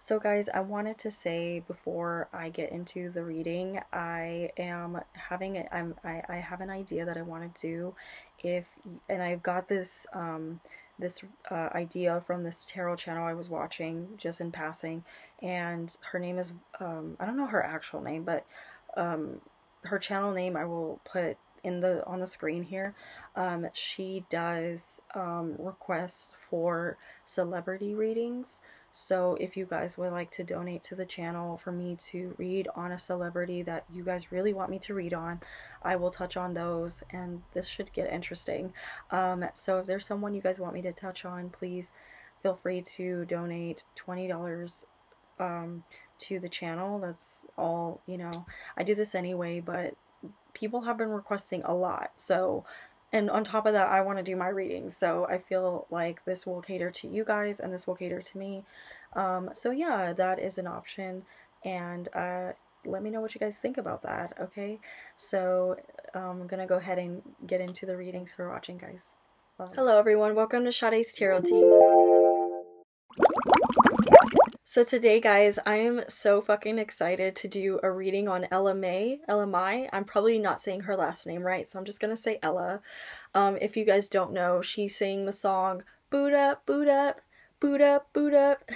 So guys, I wanted to say before I get into the reading, I am having I have an idea that I want to do if and I've got this idea from this tarot channel I was watching just in passing, and her name is I don't know her actual name, but um her channel name I will put in the on the screen here. She does requests for celebrity readings. So if you guys would like to donate to the channel for me to read on a celebrity that you guys really want me to read on, I will touch on those, and this should get interesting. So if there's someone you guys want me to touch on, please feel free to donate $20 to the channel. That's all, you know. I do this anyway, but people have been requesting a lot. So, and on top of that, I want to do my readings. So I feel like this will cater to you guys and this will cater to me. So yeah, that is an option. And let me know what you guys think about that, okay? So I'm gonna go ahead and get into the readings for watching, guys. Hello everyone, welcome to Sade's Tarot Tea. So today, guys, I am so fucking excited to do a reading on Ella Mai. Ella Mai. I'm probably not saying her last name right, so I'm just gonna say Ella. If you guys don't know, she sang the song "Boot Up, Boot Up, Boot Up, Boot Up."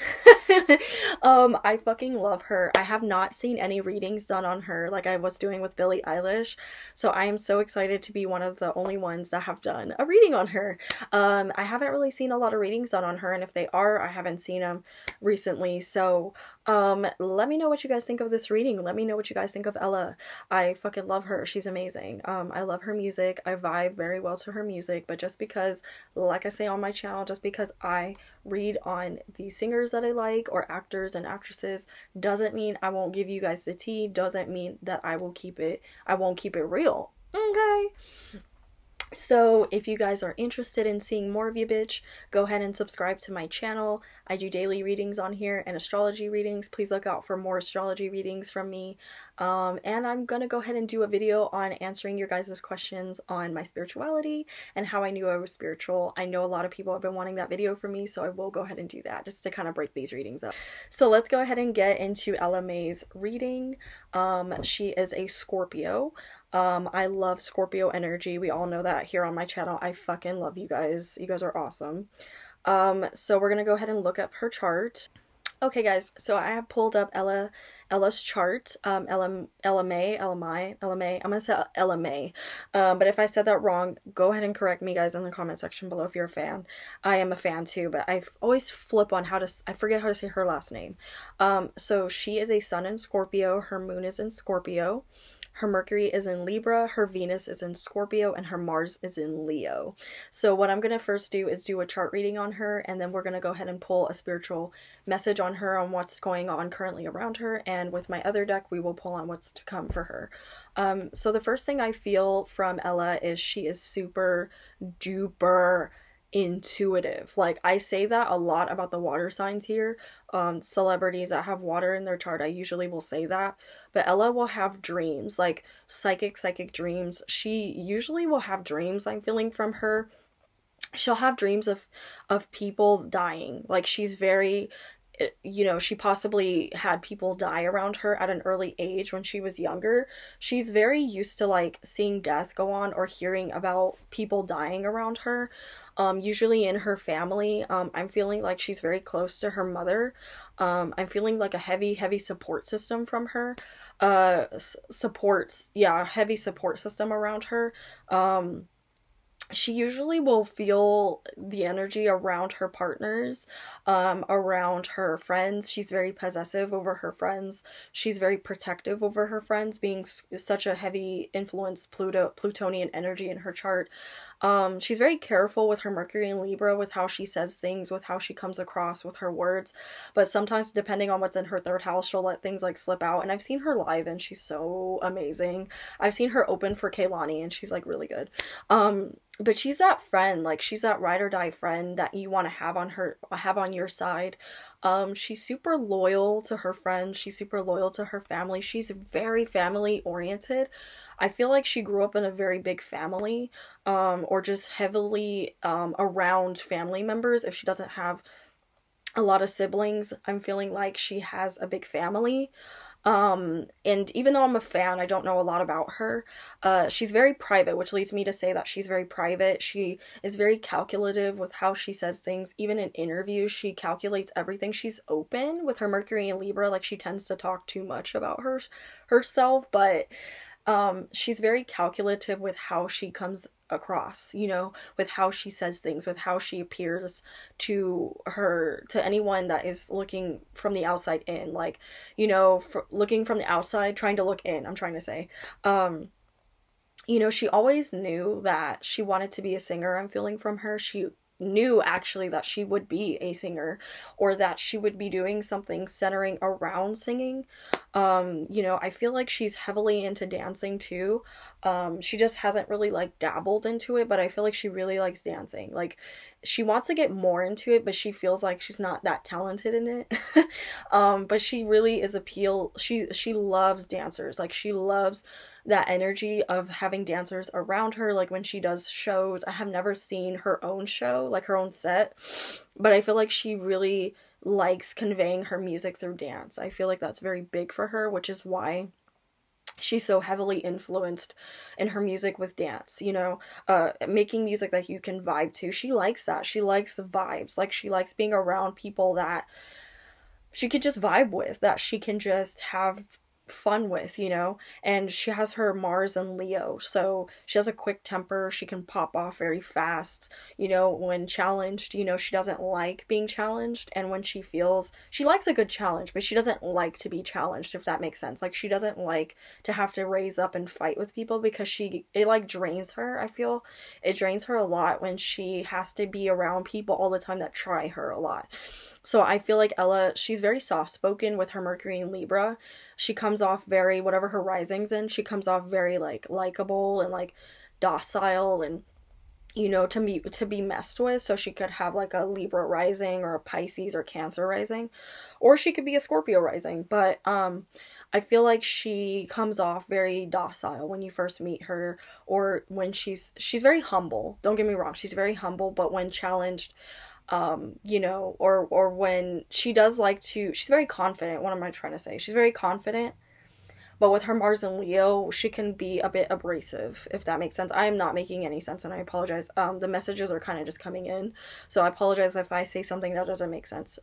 I fucking love her. I have not seen any readings done on her like I was doing with Billie Eilish, so I am so excited to be one of the only ones that have done a reading on her. I haven't really seen a lot of readings done on her, and if they are, I haven't seen them recently. So let me know what you guys think of this reading. Let me know what you guys think of Ella. I fucking love her. She's amazing. I love her music. I vibe very well to her music, but just because, like I say on my channel, just because I read on the singers that I like or actors and actresses doesn't mean I won't give you guys the tea, doesn't mean that I won't keep it real. Okay? So if you guys are interested in seeing more of you bitch, go ahead and subscribe to my channel. I do daily readings on here and astrology readings. Please look out for more astrology readings from me. And I'm gonna go ahead and do a video on answering your guys' questions on my spirituality and how I knew I was spiritual. I know a lot of people have been wanting that video from me, so I will go ahead and do that just to kind of break these readings up. So let's go ahead and get into Ella Mai's reading. She is a Scorpio. I love Scorpio energy. We all know that here on my channel. I fucking love you guys. You guys are awesome. So we're gonna go ahead and look up her chart. Okay, guys, so I have pulled up Ella's chart. Ella Mai. I'm gonna say Ella Mai. But if I said that wrong, go ahead and correct me, guys, in the comment section below if you're a fan. I am a fan too, but I always flip on I forget how to say her last name. So she is a sun in Scorpio. Her moon is in Scorpio. Her Mercury is in Libra, her Venus is in Scorpio, and her Mars is in Leo. So what I'm going to first do is do a chart reading on her, and then we're going to go ahead and pull a spiritual message on her on what's going on currently around her, and with my other deck we will pull on what's to come for her. So the first thing I feel from Ella is she is super duper intuitive. Like, I say that a lot about the water signs here. Celebrities that have water in their chart, I usually will say that, but Ella will have dreams, like psychic dreams. She usually will have dreams, I'm feeling from her. She'll have dreams of people dying. Like, she's very, you know, she possibly had people die around her at an early age when she was younger. She's very used to like seeing death go on or hearing about people dying around her. Usually in her family. I'm feeling like she's very close to her mother. I'm feeling like a heavy support system from her. Heavy support system around her. She usually will feel the energy around her partners, around her friends. She's very possessive over her friends. She's very protective over her friends, being such a heavy influence Plutonian energy in her chart. She's very careful with her Mercury in Libra, with how she says things, with how she comes across with her words, but sometimes depending on what's in her third house, she'll let things like slip out. And I've seen her live and she's so amazing. I've seen her open for Kaylani and she's like really good. But she's that friend, like she's that ride or die friend that you want to have on your side. She's super loyal to her friends. She's super loyal to her family. She's very family oriented. I feel like she grew up in a very big family, or just heavily around family members if she doesn't have a lot of siblings. I'm feeling like she has a big family. And even though I'm a fan, I don't know a lot about her. She's very private, which leads me to say that she's very private. She is very calculative with how she says things. Even in interviews, she calculates everything. She's open with her Mercury and Libra, like she tends to talk too much about herself, but she's very calculative with how she comes across, you know, with how she says things, with how she appears to anyone that is looking from the outside in, like, you know, looking from the outside, trying to look in, I'm trying to say. You know, she always knew that she wanted to be a singer. I'm feeling from her. She knew actually that she would be a singer, or that she would be doing something centering around singing. You know, I feel like she's heavily into dancing too. She just hasn't really like dabbled into it, but I feel like she really likes dancing. Like, she wants to get more into it, but she feels like she's not that talented in it. But she really is she loves dancers. Like, she loves that energy of having dancers around her. Like, when she does shows, I have never seen her own show, like her own set, but I feel like she really likes conveying her music through dance. I feel like that's very big for her, which is why she's so heavily influenced in her music with dance, you know, making music that you can vibe to. She likes that. She likes vibes. Like, she likes being around people that she could just vibe with, that she can just have fun with, you know. And she has her Mars and Leo, so she has a quick temper. She can pop off very fast, you know, when challenged. You know, she doesn't like being challenged, and when she likes a good challenge, but she doesn't like to be challenged, if that makes sense. Like, she doesn't like to have to raise up and fight with people, because it like drains her. I feel it drains her a lot when she has to be around people all the time that try her a lot. So I feel like Ella, she's very soft-spoken with her Mercury and Libra. She comes off very, whatever her rising's in, she comes off very, like, likable and, like, docile and, you know, to be messed with. So she could have, like, a Libra rising or a Pisces or Cancer rising. Or she could be a Scorpio rising. But, I feel like she comes off very docile when you first meet her, or when she's very humble. Don't get me wrong, she's very humble, but when challenged, you know, or when she does like to, she's very confident. What am I trying to say? She's very confident, but with her Mars and Leo, she can be a bit abrasive, if that makes sense. I am not making any sense, and I apologize. The messages are kind of just coming in, so I apologize if I say something that doesn't make sense.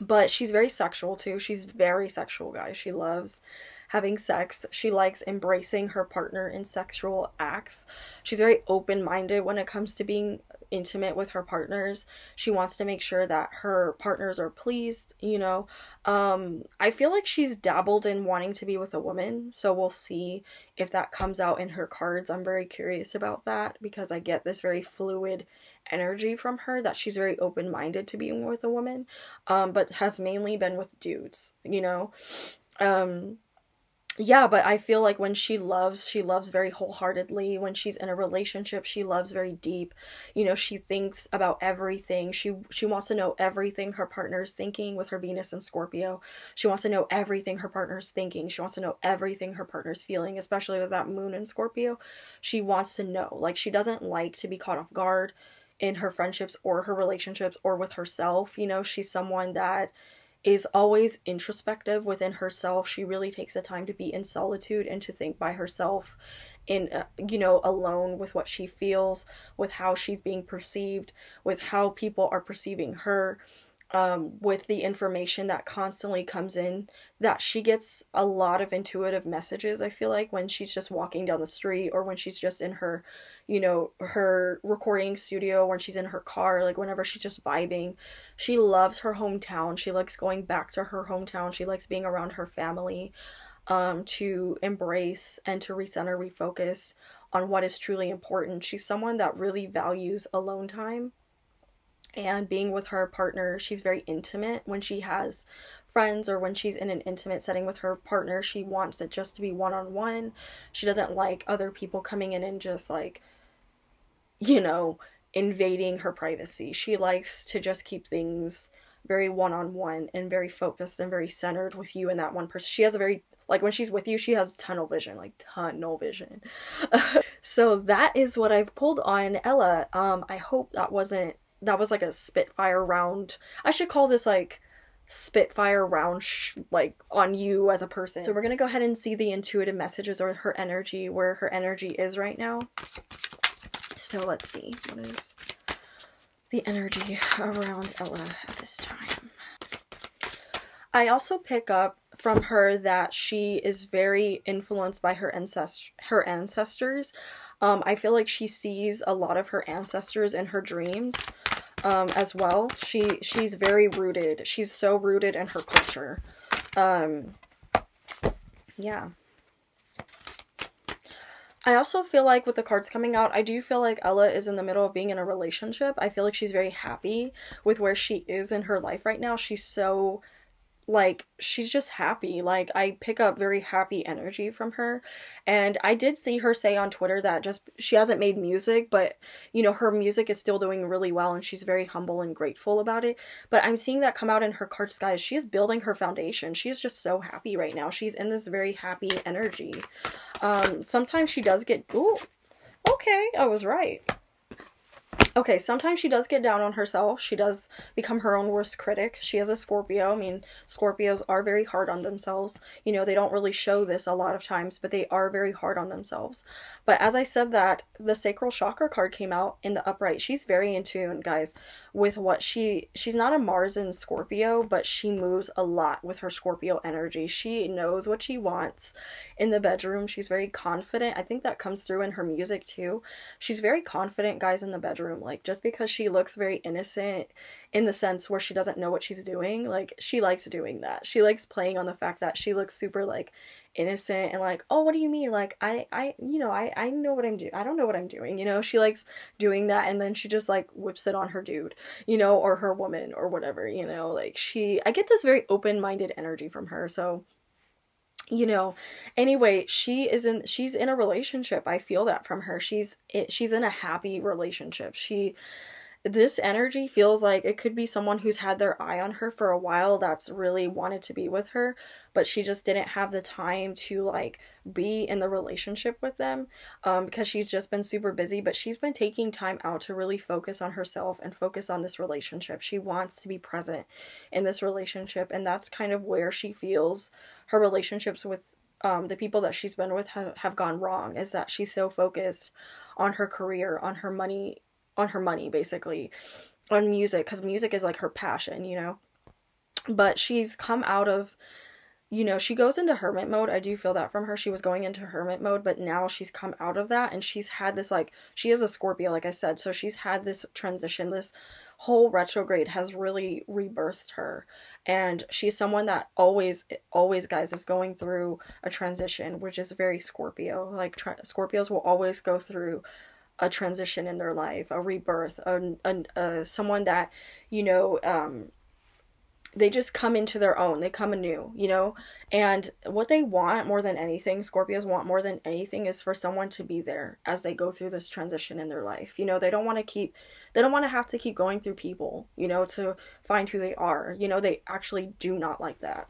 But she's very sexual too. She's very sexual, guys. She loves having sex. She likes embracing her partner in sexual acts. She's very open-minded when it comes to being intimate with her partners. She wants to make sure that her partners are pleased, you know. I feel like she's dabbled in wanting to be with a woman, so we'll see if that comes out in her cards. I'm very curious about that, because I get this very fluid energy from her, that she's very open-minded to being with a woman, but has mainly been with dudes, you know. Yeah, but I feel like when she loves very wholeheartedly. When she's in a relationship, she loves very deep. You know, she thinks about everything. She wants to know everything her partner's thinking with her Venus and Scorpio. She wants to know everything her partner's thinking. She wants to know everything her partner's feeling, especially with that moon in Scorpio. She wants to know. Like, she doesn't like to be caught off guard in her friendships or her relationships or with herself. You know, she's someone that is always introspective within herself. She really takes the time to be in solitude and to think by herself, in you know, alone with what she feels, with how she's being perceived, with how people are perceiving her, with the information that constantly comes in, that she gets a lot of intuitive messages, I feel like, when she's just walking down the street, or when she's just in her, you know, her recording studio, when she's in her car, like whenever she's just vibing. She loves her hometown. She likes going back to her hometown. She likes being around her family, to embrace and to recenter, refocus on what is truly important. She's someone that really values alone time and being with her partner. She's very intimate when she has friends, or when she's in an intimate setting with her partner. She wants it just to be one-on-one. She doesn't like other people coming in and just, like, you know, invading her privacy. She likes to just keep things very one-on-one and very focused and very centered with you and that one person. She has a very, like, when she's with you, she has tunnel vision, like tunnel vision. So that is what I've pulled on Ella. I hope that wasn't that was like a Spitfire round. I should call this like Spitfire round like on you as a person. So we're gonna go ahead and see the intuitive messages or her energy, where her energy is right now. So let's see, what is the energy around Ella at this time? I also pick up from her that she is very influenced by her ancestors. I feel like she sees a lot of her ancestors in her dreams as well. She's very rooted. She's so rooted in her culture. Yeah. I also feel like with the cards coming out, I do feel like Ella is in the middle of being in a relationship. I feel like she's very happy with where she is in her life right now. She's so, like, she's just happy. Like, I pick up very happy energy from her. And I did see her say on Twitter that just she hasn't made music, but you know, her music is still doing really well and she's very humble and grateful about it. But I'm seeing that come out in her cards, guys. She is building her foundation. She is just so happy right now. She's in this very happy energy. Sometimes she does get, ooh, okay, I was right. Okay, sometimes she does get down on herself. She does become her own worst critic. She is a Scorpio. I mean, Scorpios are very hard on themselves. You know, they don't really show this a lot of times, but they are very hard on themselves. But as I said that, the Sacral Chakra card came out in the upright. She's very in tune, guys, with what she's not a Mars in Scorpio, but she moves a lot with her Scorpio energy. She knows what she wants in the bedroom. She's very confident. I think that comes through in her music too. She's very confident, guys, in the bedroom. Like, just because she looks very innocent in the sense where she doesn't know what she's doing, like, she likes doing that. She likes playing on the fact that she looks super, like, innocent and like, oh, what do you mean? Like, I know what I'm doing. I don't know what I'm doing, you know? She likes doing that, and then she just, like, whips it on her dude, you know, or her woman or whatever, you know? Like, I get this very open-minded energy from her, so... You know, anyway, she's in a relationship. I feel that from her. She's in a happy relationship. This energy feels like it could be someone who's had their eye on her for a while, that's really wanted to be with her, but she just didn't have the time to, like, be in the relationship with them, because she's just been super busy. But she's been taking time out to really focus on herself and focus on this relationship. She wants to be present in this relationship, and that's kind of where she feels her relationships with the people that she's been with have gone wrong, is that she's so focused on her career, on her money, basically, on music, because music is like her passion, you know. But she's come out of, you know, she goes into hermit mode. I do feel that from her. She was going into hermit mode, but now she's come out of that, and she's had this, like, she is a Scorpio, like I said, so she's had this transition. This whole retrograde has really rebirthed her, and she's someone that always, guys, is going through a transition, which is very Scorpio. Like, Scorpios will always go through a transition in their life, a rebirth, someone that, you know, they just come into their own, they come anew, you know. And what they want more than anything, Scorpios want more than anything, is for someone to be there as they go through this transition in their life. You know, they don't want to have to keep going through people, you know, to find who they are. You know, they actually do not like that.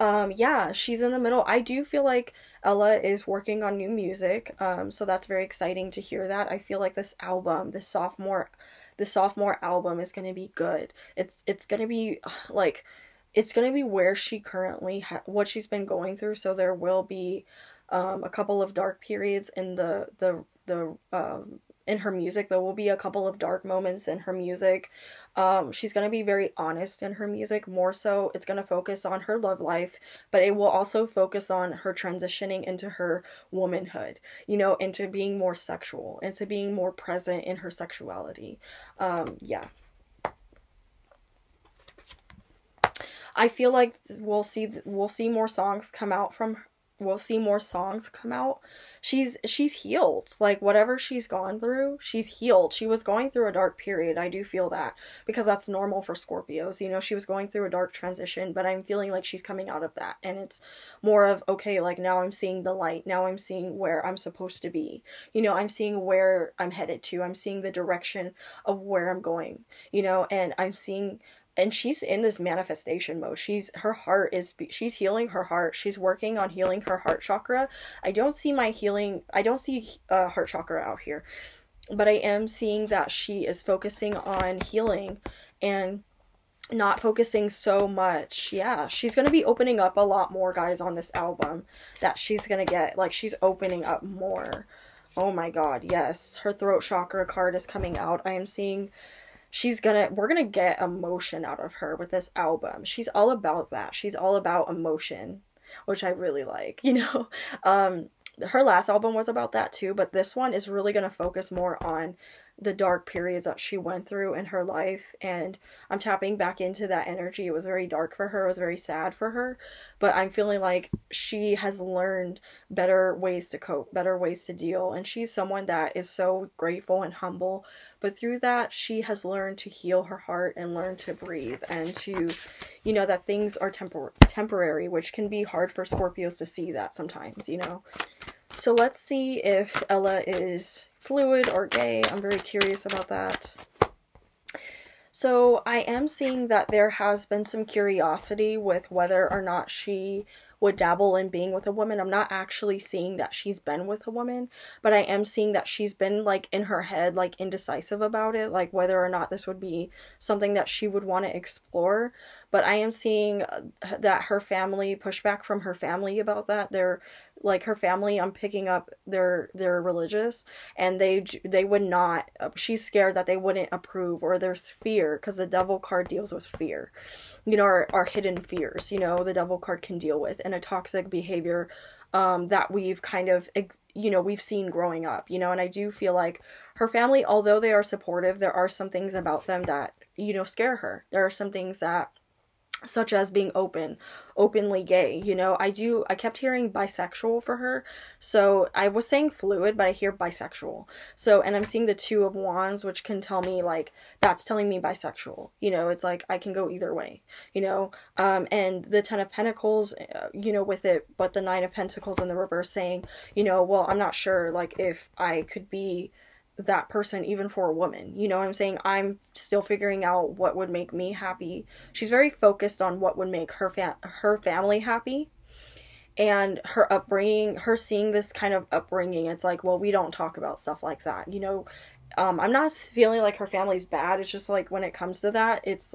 Yeah, she's in the middle. I do feel like Ella is working on new music, so that's very exciting to hear that. I feel like this album, the sophomore album, is going to be good. It's going to be, like, it's going to be where she currently, what she's been going through, so there will be, a couple of dark periods in in her music. There will be a couple of dark moments in her music. She's going to be very honest in her music. More so, it's going to focus on her love life, but it will also focus on her transitioning into her womanhood, you know, into being more sexual, into being more present in her sexuality. Yeah. I feel like we'll see more songs come out from her. We'll see more songs come out. She's healed. Like, whatever she's gone through, she's healed. She was going through a dark period. I do feel that, because that's normal for Scorpios. You know, she was going through a dark transition, but I'm feeling like she's coming out of that. And it's more of, okay, like, now I'm seeing the light. Now I'm seeing where I'm supposed to be. You know, I'm seeing where I'm headed to. I'm seeing the direction of where I'm going, you know, and I'm seeing... And she's in this manifestation mode. She's healing her heart. She's working on healing her heart chakra. I don't see heart chakra out here. But I am seeing that she is focusing on healing and not focusing so much. Yeah, she's gonna be opening up a lot more, guys, on this album that she's gonna get. Like, she's opening up more. Oh my god, yes. Her throat chakra card is coming out. I am seeing we're gonna get emotion out of her with this album. She's all about that. She's all about emotion, which I really like, you know. Her last album was about that too, but this one is really gonna focus more on the dark periods that she went through in her life, and I'm tapping back into that energy. It was very dark for her, it was very sad for her, but I'm feeling like she has learned better ways to cope, better ways to deal, and she's someone that is so grateful and humble, but through that she has learned to heal her heart and learn to breathe, and to, you know, that things are temporary, which can be hard for Scorpios to see that sometimes, you know. So let's see if Ella is fluid or gay. I'm very curious about that. So I am seeing that there has been some curiosity with whether or not she would dabble in being with a woman. I'm not actually seeing that she's been with a woman, but I am seeing that she's been, like, in her head, like, indecisive about it, like whether or not this would be something that she would want to explore. But I am seeing that her family, pushback from her family about that. They're, like, her family, I'm picking up, they're religious, and they would not, she's scared that they wouldn't approve, or there's fear, because the devil card deals with fear, you know, our hidden fears, you know, the devil card can deal with, and a toxic behavior that we've kind of, you know, we've seen growing up, you know. And I do feel like her family, although they are supportive, there are some things about them that, you know, scare her. There are some things that, such as being openly gay, you know. I kept hearing bisexual for her, so I was saying fluid, but I hear bisexual. So, and I'm seeing the Two of Wands, which can tell me, like, that's telling me bisexual, you know. It's like I can go either way, you know. And the Ten of Pentacles, you know, with it, but the Nine of Pentacles in the reverse saying, you know, well, I'm not sure, like, if I could be that person even for a woman, you know what I'm saying. I'm still figuring out what would make me happy. She's very focused on what would make her family happy, and her upbringing, her seeing this kind of upbringing. It's like, well, we don't talk about stuff like that, you know. I'm not feeling like her family's bad. It's just like, when it comes to that, it's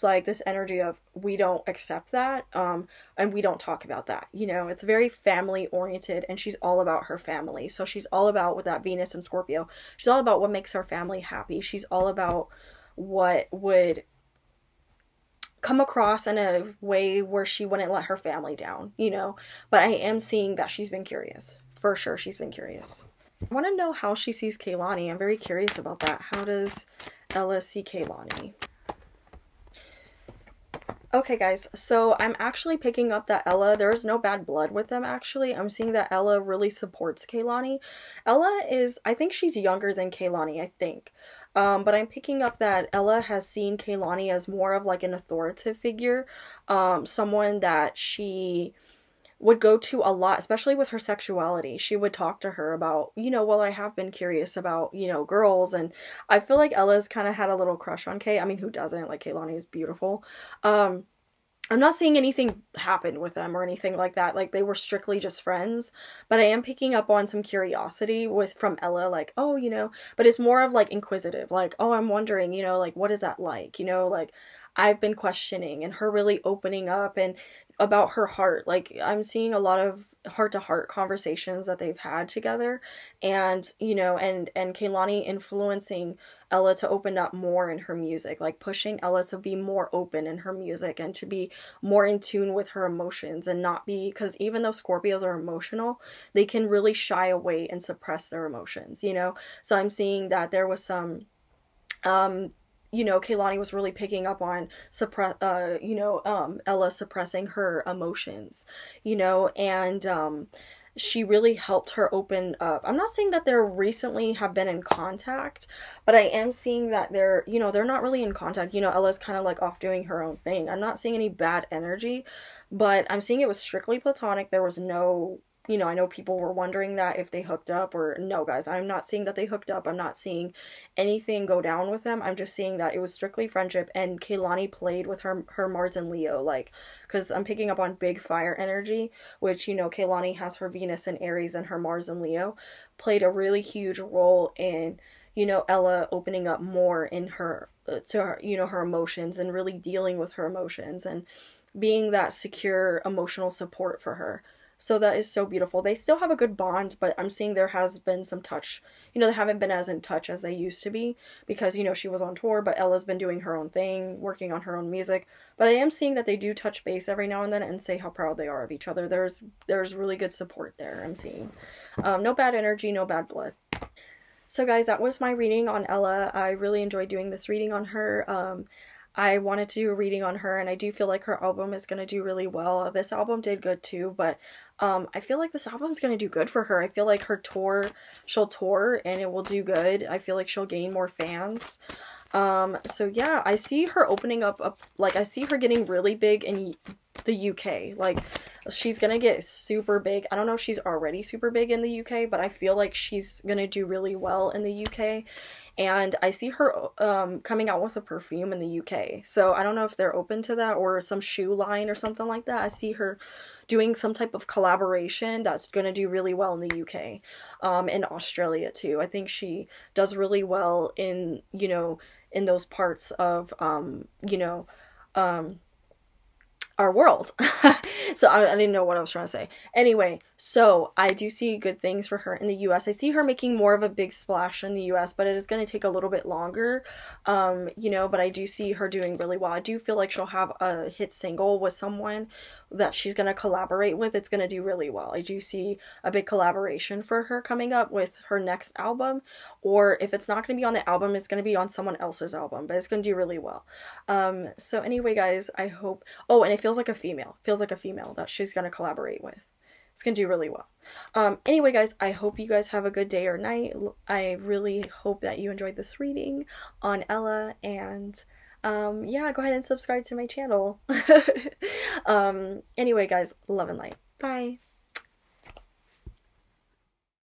like this energy of, we don't accept that, and we don't talk about that, you know. It's very family oriented, and she's all about her family. So she's all about, with that Venus and Scorpio, she's all about what makes her family happy. She's all about what would come across in a way where she wouldn't let her family down, you know. But I am seeing that she's been curious. For sure, she's been curious. I want to know how she sees Kehlani. I'm very curious about that. How does Ella see Kehlani? Okay, guys, so I'm actually picking up that Ella, there's no bad blood with them, actually. I'm seeing that Ella really supports Kehlani. Ella is, I think she's younger than Kehlani, I think. But I'm picking up that Ella has seen Kehlani as more of, like, an authoritative figure. Someone that she would go to a lot, especially with her sexuality. She would talk to her about, you know, well, I have been curious about, you know, girls, and I feel like Ella's kind of had a little crush on Kay. I mean, who doesn't? Like, Kehlani is beautiful. I'm not seeing anything happen with them or anything like that. Like, they were strictly just friends, but I am picking up on some curiosity from Ella, like, oh, you know, but it's more of, like, inquisitive, like, oh, I'm wondering, you know, like, what is that like, you know, like, I've been questioning, and her really opening up and about her heart. Like, I'm seeing a lot of heart-to-heart conversations that they've had together, and, you know, and Kehlani influencing Ella to open up more in her music, like pushing Ella to be more open in her music and to be more in tune with her emotions, and not be, because even though Scorpios are emotional, they can really shy away and suppress their emotions, you know. So I'm seeing that there was some you know, Kehlani was really picking up on Ella suppressing her emotions, you know, and she really helped her open up. I'm not saying that they're recently have been in contact, but I am seeing that they're, you know, they're not really in contact. You know, Ella's kind of like off doing her own thing. I'm not seeing any bad energy, but I'm seeing it was strictly platonic. There was no, you know, I know people were wondering that if they hooked up, or no, guys, I'm not seeing that they hooked up. I'm not seeing anything go down with them. I'm just seeing that it was strictly friendship, and Kehlani played with her Mars and Leo, like, because I'm picking up on big fire energy, which, you know, Kehlani has her Venus and Aries, and her Mars and Leo played a really huge role in, you know, Ella opening up more in her to her, you know, her emotions and really dealing with her emotions and being that secure emotional support for her. So that is so beautiful. They still have a good bond, but I'm seeing there has been some touch. You know, they haven't been as in touch as they used to be because, you know, she was on tour, but Ella's been doing her own thing, working on her own music. But I am seeing that they do touch base every now and then and say how proud they are of each other. There's really good support there, I'm seeing. No bad energy, no bad blood. So guys, that was my reading on Ella. I really enjoyed doing this reading on her. I wanted to do a reading on her, and I do feel like her album is going to do really well. This album did good too, but I feel like this album is going to do good for her. I feel like her tour, she'll tour and it will do good. I feel like she'll gain more fans. So yeah, I see her opening up, like, I see her getting really big in the UK. Like, she's gonna get super big. I don't know if she's already super big in the UK, but I feel like she's gonna do really well in the UK. And I see her coming out with a perfume in the UK. So I don't know if they're open to that or some shoe line or something like that. I see her doing some type of collaboration that's going to do really well in the UK, in Australia too. I think she does really well in, you know, in those parts of, you know, our world. So I didn't know what I was trying to say. Anyway, so I do see good things for her in the US. I see her making more of a big splash in the US, but it is going to take a little bit longer. You know, but I do see her doing really well. I do feel like she'll have a hit single with someone that she's going to collaborate with. It's going to do really well. I do see a big collaboration for her coming up with her next album, or if it's not going to be on the album, it's going to be on someone else's album, but it's going to do really well. So anyway, guys, I hope, oh, and it feels like a female, that she's going to collaborate with. It's going to do really well. Anyway, guys, I hope you guys have a good day or night. I really hope that you enjoyed this reading on Ella, and yeah, go ahead and subscribe to my channel. Anyway, guys, love and light. Bye.